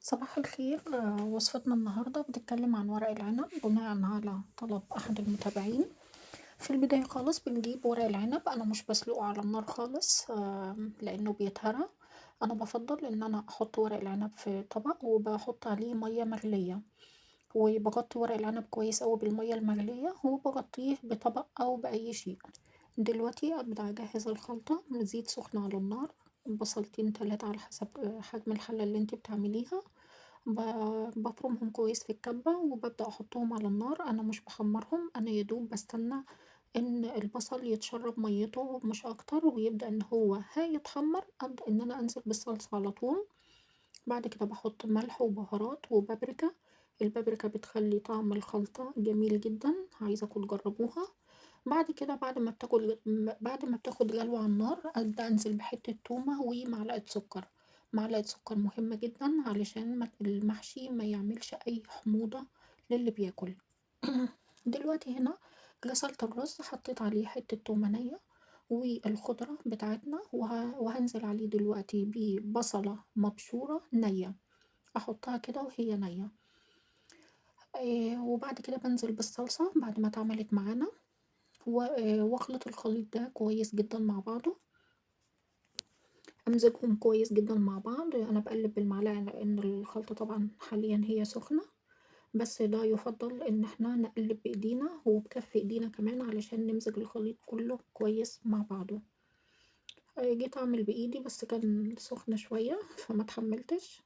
صباح الخير. وصفتنا النهاردة بتتكلم عن ورق العنب بناء على طلب أحد المتابعين. في البداية خالص بنجيب ورق العنب، أنا مش بسلقه على النار خالص لأنه بيتهرى. أنا بفضل إن أنا أحط ورق العنب في طبق وبحط عليه مية مغلية، وبغطي ورق العنب كويس أوي بالمية المغلية وبغطيه بطبق أو بأي شيء. دلوقتي أبدأ أجهز الخلطة، زيت سخن على النار، بصلتين تلاتة على حسب حجم الحلة اللي انتي بتعمليها. بفرمهم كويس في الكبة وببدأ أحطهم على النار، أنا مش بحمرهم، أنا يدوب بستنى إن البصل يتشرب ميته مش أكتر ويبدأ إن هو هيتحمر، أبدأ إن أنا أنزل بالصلصة على طول. بعد كده بحط ملح وبهارات وبابريكا. البابريكا بتخلي طعم الخلطة جميل جدا، عايزاكم تجربوها. بعد كده بعد ما بتاخد غلوة على النار أبدأ أنزل بحتة تومة ومعلقة سكر. معلقة سكر مهمة جدا علشان المحشي ما يعملش أي حموضة للي بياكل. دلوقتي هنا غسلت الرز، حطيت عليه حتة تومة نية والخضرة بتاعتنا وهنزل عليه دلوقتي ببصلة مبشورة نية، أحطها كده وهي نية. وبعد كده بنزل بالصلصة بعد ما اتعملت معانا واخلط الخليط ده كويس جدا مع بعضه، امزجهم كويس جدا مع بعض. انا بقلب بالمعلقة لان الخلطة طبعا حاليا هي سخنة، بس ده يفضل ان احنا نقلب بايدينا وبكف ايدينا كمان علشان نمزج الخليط كله كويس مع بعضه. جيت اعمل بايدي بس كان سخن شوية فما اتحملتش.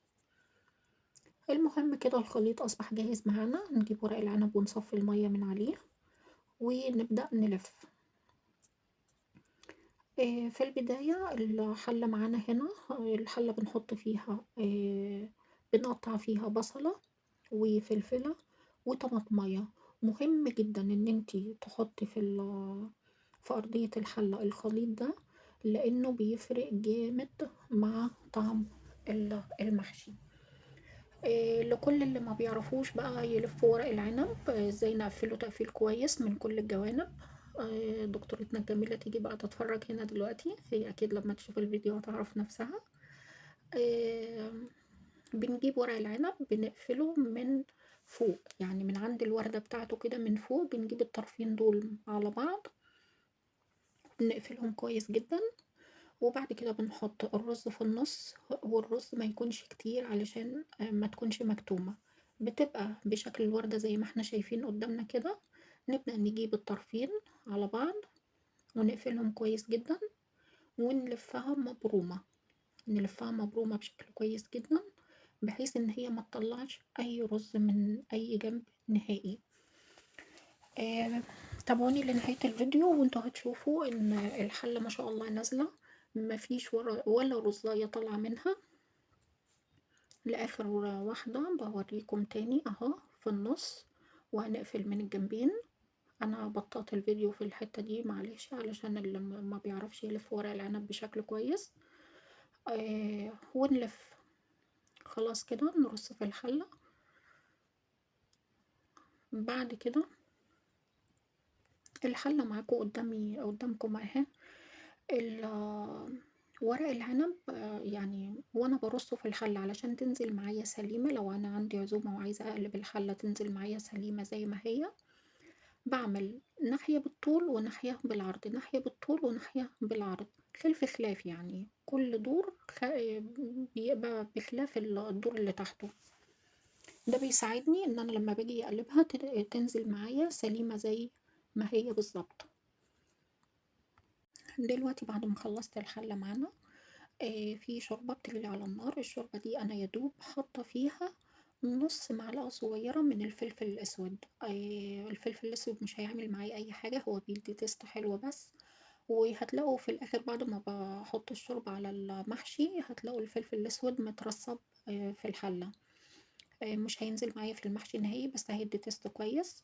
المهم كده الخليط اصبح جاهز معانا، نجيب ورق العنب ونصفي المية من عليه ونبدأ نلف. في البداية الحلة معانا هنا، الحلة بنحط فيها بنقطع فيها بصلة وفلفلة وطماطمية. مهم جدا ان انتي تحطي في أرضية الحلة الخليط ده لأنه بيفرق جامد مع طعم المحشي. لكل اللي ما بيعرفوش بقى يلفوا ورق العنب ازاي نقفله تقفيل كويس من كل الجوانب، دكتورتنا الجميلة تيجي بقى تتفرج هنا دلوقتي، هي أكيد لما تشوف الفيديو هتعرف نفسها. آه، بنجيب ورق العنب بنقفله من فوق، يعني من عند الوردة بتاعته كده من فوق بنجيب الطرفين دول على بعض بنقفلهم كويس جدا. وبعد كده بنحط الرز في النص، والرز ما يكونش كتير علشان ما تكونش مكتومة، بتبقى بشكل الوردة زي ما احنا شايفين قدامنا كده. نبدأ نجيب الطرفين على بعض ونقفلهم كويس جدا ونلفها مبرومة، نلفها مبرومة بشكل كويس جدا بحيث ان هي ما تطلعش اي رز من اي جنب نهائي. آه، تابعوني لنهاية الفيديو وانتوا هتشوفوا ان الحلة ما شاء الله نازلة مفيش ولا رزاية طالعة منها. لآخر واحدة بوريكم تاني اهو في النص، وهنقفل من الجنبين. انا بطأت الفيديو في الحتة دي معلش علشان اللي ما بيعرفش يلف ورق العنب بشكل كويس. ونلف خلاص كده نرص في الحلة. بعد كده الحلة معاكم قدامكم اهي. ورق العنب يعني وانا برصه في الحلة علشان تنزل معايا سليمة، لو انا عندي عزومة وعايزة اقلب الحلة تنزل معايا سليمة زي ما هي، بعمل ناحية بالطول وناحية بالعرض، ناحية بالطول وناحية بالعرض، خلف خلاف، يعني كل دور بيبقى بخلاف الدور اللي تحته. ده بيساعدني ان انا لما باجي اقلبها تنزل معايا سليمة زي ما هي بالظبط. دلوقتي بعد ما خلصت الحلة معانا في شوربة بتغلي على النار، الشوربة دي أنا يدوب حاطة فيها نص معلقة صغيرة من الفلفل الأسود. الفلفل الأسود مش هيعمل معايا أي حاجة، هو بيدي تيست حلوة بس. وهتلاقوا في الآخر بعد ما بحط الشوربة على المحشي هتلاقوا الفلفل الأسود مترسب في الحلة. مش هينزل معايا في المحشي نهائي بس هيدي تيست كويس.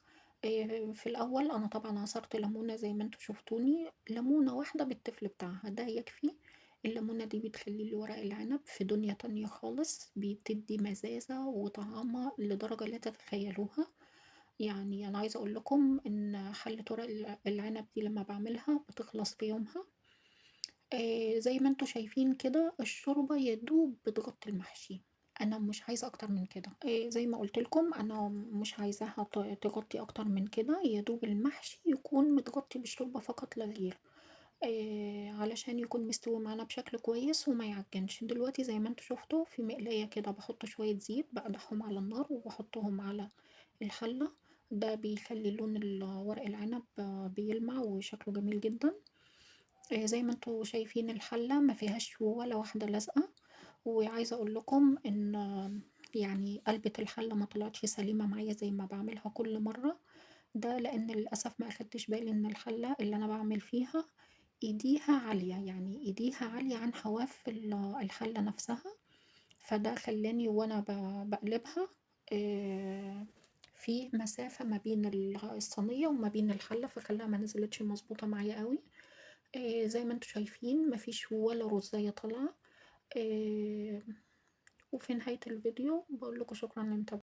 في الأول أنا طبعا عصرت ليمونة زي ما انتوا شفتوني، ليمونة واحدة بالتفل بتاعها ده يكفي. الليمونة دي بتخلي لي ورق العنب في دنيا تانية خالص، بتدي مزازة وطعامة لدرجة لا تتخيلوها. يعني أنا عايزة أقول لكم إن حلة ورق العنب دي لما بعملها بتخلص في يومها. زي ما انتوا شايفين كده الشوربة يدوب بتغطي المحشي، أنا مش عايزة أكتر من كده، زي ما قُلت لكم أنا مش عايزاها تغطّي أكتر من كده، يا دوب المحشي يكون متغطّي بالشوربة فقط لا غير، علشان يكون مستوي معانا بشكل كويس وما يعجنش. دلوقتي زي ما أنتم شُفتوا في مقلاية كده باحط شوية زيت باقدحهم على النار وباحطهم على الحلة، ده بيخلّي لون ورق العنب بيلمع وشكله جميل جدًا. زي ما أنتم شايفين الحلة ما فيهاش ولا واحدة لازقة، وعايزة أقول لكم إن يعني قلبة الحلة ما طلعتش سليمة معايا زي ما باعملها كل مرة، ده لإن للأسف ما أخدتش بالي إن الحلة اللي أنا باعمل فيها إيديها عالية، يعني إيديها عالية عن حواف الحلة نفسها، فده خلّاني وأنا باقلبها في مسافة ما بين الصينية وما بين الحلة، فخلاها ما نزلتش مضبوطة معايا أوي. زي ما أنتم شايفين ما فيش ولا رُزاية طالعة، آآ وفي نهاية الفيديو باقول لكم شكرًا لمتابعتكم.